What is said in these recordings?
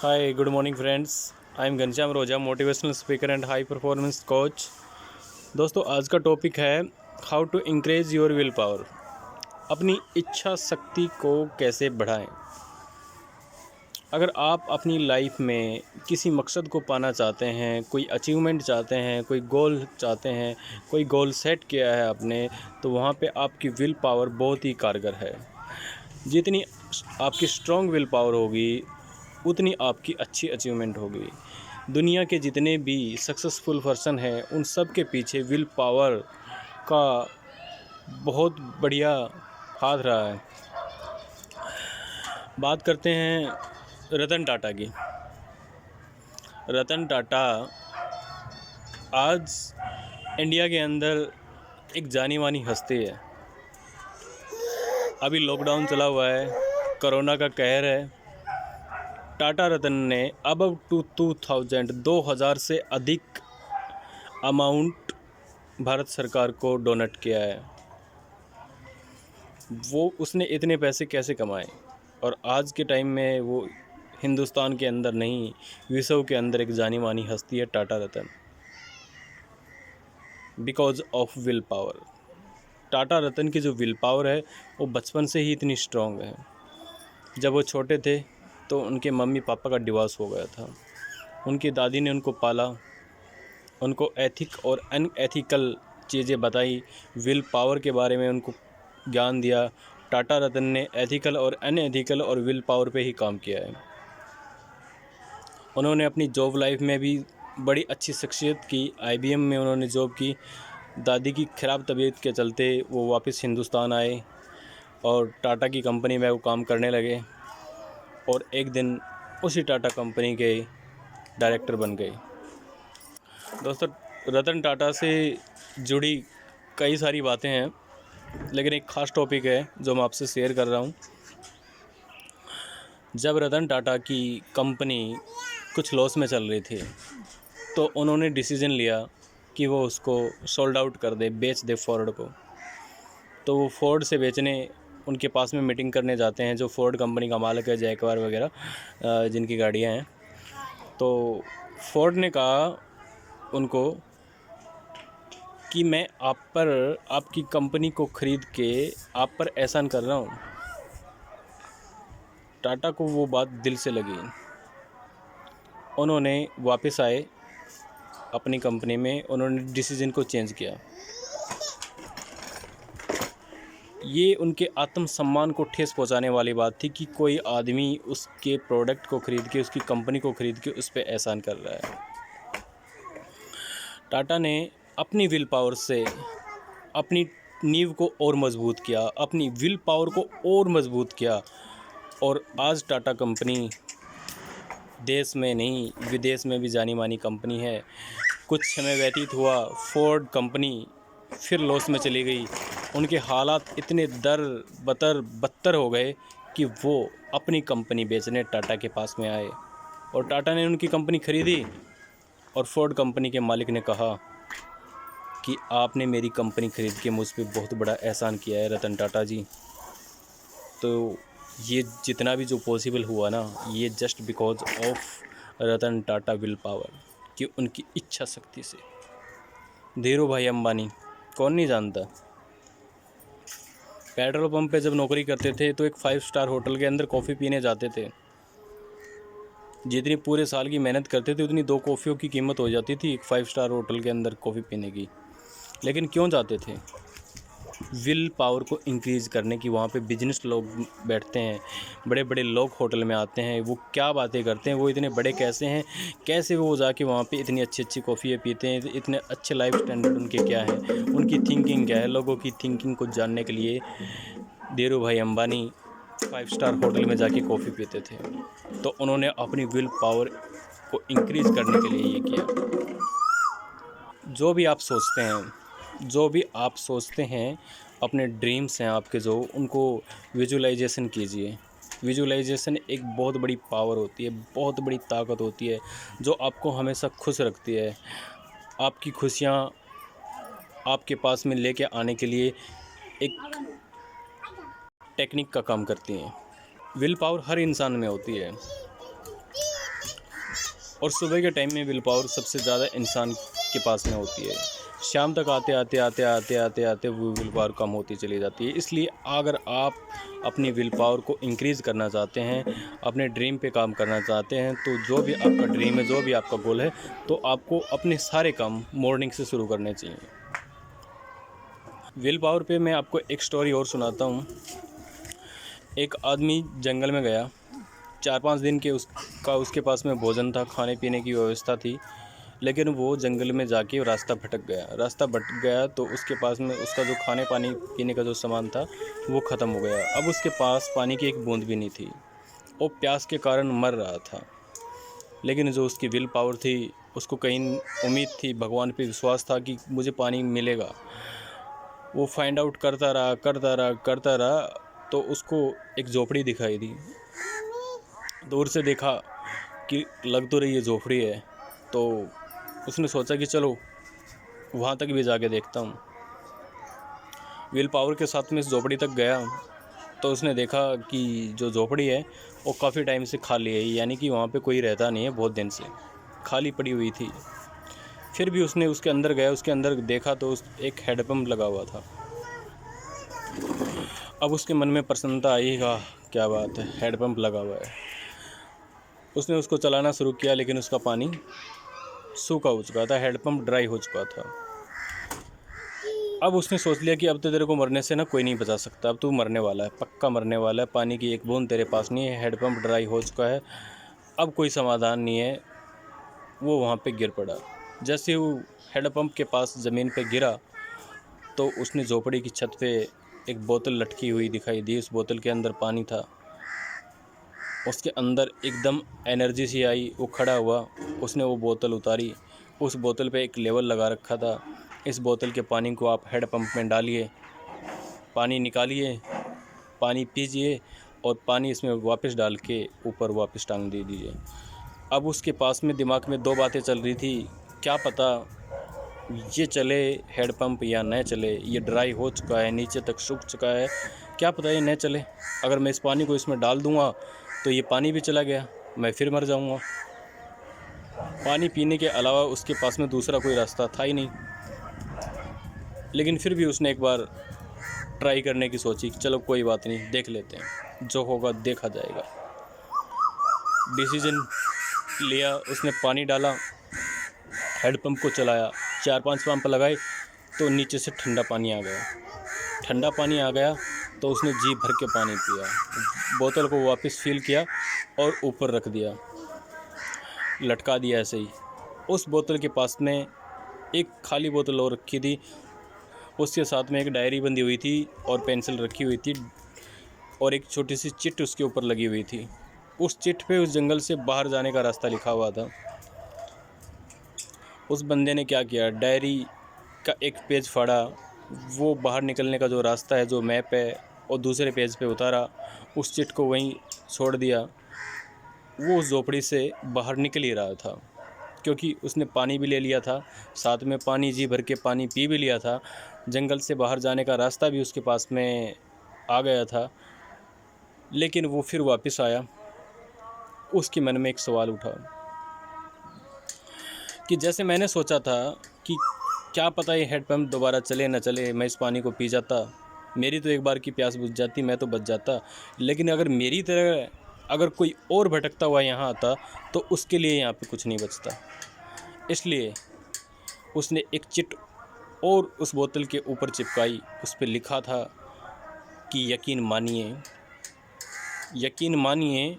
Hi, good morning friends. I am Ghanshyam Roja, motivational speaker and high performance coach. दोस्तों, आज का topic है how to increase your will power. अपनी इच्छा शक्ति को कैसे बढ़ाएं। अगर आप अपनी लाइफ में किसी मकसद को पाना चाहते हैं, कोई अचीवमेंट चाहते हैं, कोई गोल चाहते हैं, कोई गोल सेट किया है आपने, तो वहाँ पे आपकी विल पावर बहुत ही कारगर है। जितनी आपकी स्ट्रॉन्ग विल पावर होगी उतनी आपकी अच्छी अचीवमेंट होगी। दुनिया के जितने भी सक्सेसफुल पर्सन हैं उन सब के पीछे विल पावर का बहुत बढ़िया हाथ रहा है। बात करते हैं रतन टाटा की। रतन टाटा आज इंडिया के अंदर एक जानी मानी हस्ती है। अभी लॉकडाउन चला हुआ है, कोरोना का कहर है। टाटा रतन ने अबव टू 2000 से अधिक अमाउंट भारत सरकार को डोनेट किया है। वो उसने इतने पैसे कैसे कमाए, और आज के टाइम में वो हिंदुस्तान के अंदर नहीं, विश्व के अंदर एक जानी मानी हस्ती है Tata Ratan, because of will power. Tata Ratan की जो विल पावर है वो बचपन से ही इतनी स्ट्रॉन्ग है। जब वो छोटे थे तो उनके मम्मी पापा का डिवोर्स हो गया था। उनकी दादी ने उनको पाला, उनको एथिक और अनएथिकल चीज़ें बताई, विल पावर के बारे में उनको ज्ञान दिया। टाटा रतन ने एथिकल और अनएथिकल और विल पावर पे ही काम किया है। उन्होंने अपनी जॉब लाइफ में भी बड़ी अच्छी शख्सियत की। IBM में उन्होंने जॉब की। दादी की ख़राब तबीयत के चलते वो वापस हिंदुस्तान आए और टाटा की कंपनी में वो काम करने लगे, और एक दिन उसी टाटा कंपनी के डायरेक्टर बन गए। दोस्तों, रतन टाटा से जुड़ी कई सारी बातें हैं, लेकिन एक ख़ास टॉपिक है जो मैं आपसे शेयर कर रहा हूँ। जब रतन टाटा की कंपनी कुछ लॉस में चल रही थी तो उन्होंने डिसीज़न लिया कि वो उसको सोल्ड आउट कर दे, बेच दे फोर्ड को। तो वो फोर्ड से बेचने उनके पास में मीटिंग करने जाते हैं, जो फोर्ड कंपनी का मालिक है, जैकवार वगैरह जिनकी गाड़ियाँ हैं। तो फोर्ड ने कहा उनको कि मैं आप पर, आपकी कंपनी को ख़रीद के आप पर एहसान कर रहा हूँ। टाटा को वो बात दिल से लगी। उन्होंने वापस आए अपनी कंपनी में, उन्होंने डिसीज़न को चेंज किया। ये उनके आत्मसम्मान को ठेस पहुंचाने वाली बात थी कि कोई आदमी उसके प्रोडक्ट को ख़रीद के, उसकी कंपनी को ख़रीद के उस पर एहसान कर रहा है। टाटा ने अपनी विल पावर से अपनी नींव को और मजबूत किया, अपनी विल पावर को और मजबूत किया, और आज टाटा कंपनी देश में नहीं विदेश में भी जानी मानी कंपनी है। कुछ समय व्यतीत हुआ, फोर्ड कंपनी फिर लॉस में चली गई। उनके हालात इतने बदतर हो गए कि वो अपनी कंपनी बेचने टाटा के पास में आए, और टाटा ने उनकी कंपनी खरीदी। और फोर्ड कंपनी के मालिक ने कहा कि आपने मेरी कंपनी खरीद के मुझ पर बहुत बड़ा एहसान किया है रतन टाटा जी। तो ये जितना भी जो पॉसिबल हुआ ना, ये just because of Ratan Tata will power, कि उनकी इच्छा शक्ति से। धीरू भाई अंबानी कौन नहीं जानता। पेट्रोल पंप पे जब नौकरी करते थे तो एक 5 स्टार होटल के अंदर कॉफ़ी पीने जाते थे। जितनी पूरे साल की मेहनत करते थे उतनी 2 कॉफ़ियों की कीमत हो जाती थी एक 5 स्टार होटल के अंदर कॉफ़ी पीने की। लेकिन क्यों जाते थे? विल पावर को इंक्रीज़ करने की। वहाँ पे बिजनेस लोग बैठते हैं, बड़े बड़े लोग होटल में आते हैं, वो क्या बातें करते हैं, वो इतने बड़े कैसे हैं, कैसे वो जाके वहाँ पे इतनी अच्छी अच्छी कॉफ़ियाँ पीते हैं, इतने अच्छे लाइफ स्टैंडर्ड उनके क्या है, उनकी थिंकिंग क्या है। लोगों की थिंकिंग को जानने के लिए धीरू भाई अंबानी 5 स्टार होटल में जाके कॉफ़ी पीते थे। तो उन्होंने अपनी विल पावर को इंक्रीज़ करने के लिए ये किया। जो भी आप सोचते हैं, जो भी आप सोचते हैं, अपने ड्रीम्स हैं आपके जो, उनको विजुअलाइजेशन कीजिए। विजुअलाइजेशन एक बहुत बड़ी पावर होती है, बहुत बड़ी ताकत होती है, जो आपको हमेशा खुश रखती है। आपकी खुशियाँ आपके पास में लेके आने के लिए एक टेक्निक का काम करती हैं। विल पावर हर इंसान में होती है। और सुबह के टाइम में विल पावर सबसे ज़्यादा इंसान के पास में होती है। शाम तक आते वो विल पावर कम होती चली जाती है। इसलिए अगर आप अपनी विल पावर को इंक्रीज़ करना चाहते हैं, अपने ड्रीम पे काम करना चाहते हैं, तो जो भी आपका ड्रीम है, जो भी आपका गोल है, तो आपको अपने सारे काम मॉर्निंग से शुरू करने चाहिए। विल पावर पे मैं आपको एक स्टोरी और सुनाता हूँ। एक आदमी जंगल में गया, 4-5 दिन के उसके पास में भोजन था, खाने पीने की व्यवस्था थी, लेकिन वो जंगल में जाके रास्ता भटक गया तो उसके पास में उसका जो खाने पानी पीने का जो सामान था वो ख़त्म हो गया। अब उसके पास पानी की एक बूंद भी नहीं थी, वो प्यास के कारण मर रहा था। लेकिन जो उसकी विल पावर थी, उसको कहीं उम्मीद थी, भगवान पे विश्वास था कि मुझे पानी मिलेगा। वो फाइंड आउट करता रहा तो उसको एक झोपड़ी दिखाई दी। दूर से देखा कि लग तो रही है झोपड़ी है, तो उसने सोचा कि चलो वहाँ तक भी जाके देखता हूँ। विल पावर के साथ में इस झोपड़ी तक गया तो उसने देखा कि जो झोपड़ी है वो काफ़ी टाइम से खाली है, यानी कि वहाँ पे कोई रहता नहीं है, बहुत दिन से खाली पड़ी हुई थी। फिर भी उसने उसके अंदर गया, उसके अंदर देखा तो एक हैंडपम्प लगा हुआ था। अब उसके मन में प्रसन्नता आई, क्या बात है, हैंडपम्प लगा हुआ है। उसने उसको चलाना शुरू किया, लेकिन उसका पानी सूखा हो चुका था, हैंडपम्प ड्राई हो चुका था। अब उसने सोच लिया कि अब तो तेरे को मरने से ना कोई नहीं बचा सकता, अब तू मरने वाला है, पक्का मरने वाला है। पानी की एक बूंद तेरे पास नहीं है, हैंडपम्प ड्राई हो चुका है, अब कोई समाधान नहीं है। वो वहाँ पे गिर पड़ा। जैसे ही वो हैंडपम्प के पास ज़मीन पे गिरा तो उसने झोपड़ी की छत पे एक बोतल लटकी हुई दिखाई दी। उस बोतल के अंदर पानी था। उसके अंदर एकदम एनर्जी सी आई, वो खड़ा हुआ, उसने वो बोतल उतारी। उस बोतल पे एक लेवल लगा रखा था, इस बोतल के पानी को आप हैंडपम्प में डालिए, पानी निकालिए, पानी पीजिए और पानी इसमें वापस डाल के ऊपर वापस टांग दे दीजिए। अब उसके पास में दिमाग में 2 बातें चल रही थी, क्या पता ये चले हैंडपम्प या न चले, ये ड्राई हो चुका है, नीचे तक सूख चुका है, क्या पता ये न चले। अगर मैं इस पानी को इसमें डाल दूँगा तो ये पानी भी चला गया, मैं फिर मर जाऊँगा। पानी पीने के अलावा उसके पास में दूसरा कोई रास्ता था ही नहीं। लेकिन फिर भी उसने एक बार ट्राई करने की सोची, चलो कोई बात नहीं, देख लेते हैं, जो होगा देखा जाएगा। डिसीजन लिया, उसने पानी डाला, हैंडपम्प को चलाया, 4-5 पंप लगाए तो नीचे से ठंडा पानी आ गया। तो उसने जी भर के पानी पिया, बोतल को वापस फिल किया और ऊपर रख दिया, लटका दिया ऐसे ही। उस बोतल के पास में एक खाली बोतल और रखी थी, उसके साथ में एक डायरी बंधी हुई थी और पेंसिल रखी हुई थी और एक छोटी सी चिट उसके ऊपर लगी हुई थी। उस चिट पे उस जंगल से बाहर जाने का रास्ता लिखा हुआ था। उस बंदे ने क्या किया, डायरी का एक पेज फाड़ा, वो बाहर निकलने का जो रास्ता है, जो मैप है, और दूसरे पेज पे उतारा, उस चिट को वहीं छोड़ दिया। वो उस झोपड़ी से बाहर निकल ही रहा था, क्योंकि उसने पानी भी ले लिया था, साथ में पानी जी भर के पानी पी भी लिया था, जंगल से बाहर जाने का रास्ता भी उसके पास में आ गया था। लेकिन वो फिर वापस आया। उसके मन में एक सवाल उठा कि जैसे मैंने सोचा था कि क्या पता ये हैंडपम्प दोबारा चले न चले, मैं इस पानी को पी जाता, मेरी तो एक बार की प्यास बुझ जाती, मैं तो बच जाता। लेकिन अगर मेरी तरह अगर कोई और भटकता हुआ यहाँ आता तो उसके लिए यहाँ पे कुछ नहीं बचता। इसलिए उसने एक चिट और उस बोतल के ऊपर चिपकाई। उस पर लिखा था कि यकीन मानिए,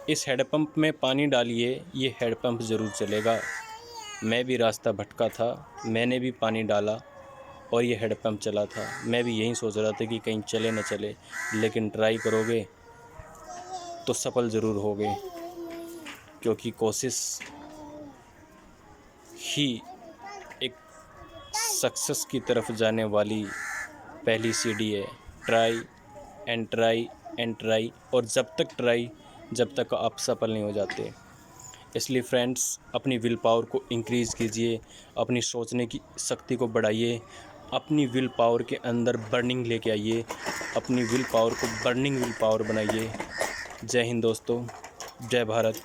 इस हैंडपम्प में पानी डालिए, ये हैंडपम्प ज़रूर चलेगा। मैं भी रास्ता भटका था, मैंने भी पानी डाला और ये हैंडपम्प चला था। मैं भी यही सोच रहा था कि कहीं चले न चले, लेकिन ट्राई करोगे तो सफल ज़रूर होगे, क्योंकि कोशिश ही एक सक्सेस की तरफ जाने वाली पहली सीढ़ी है। Try and try and try, और जब तक आप सफल नहीं हो जाते। इसलिए फ्रेंड्स, अपनी विल पावर को इंक्रीज़ कीजिए, अपनी सोचने की शक्ति को बढ़ाइए, अपनी विल पावर के अंदर बर्निंग लेके आइए, अपनी विल पावर को बर्निंग विल पावर बनाइए। जय हिंद दोस्तों, जय भारत।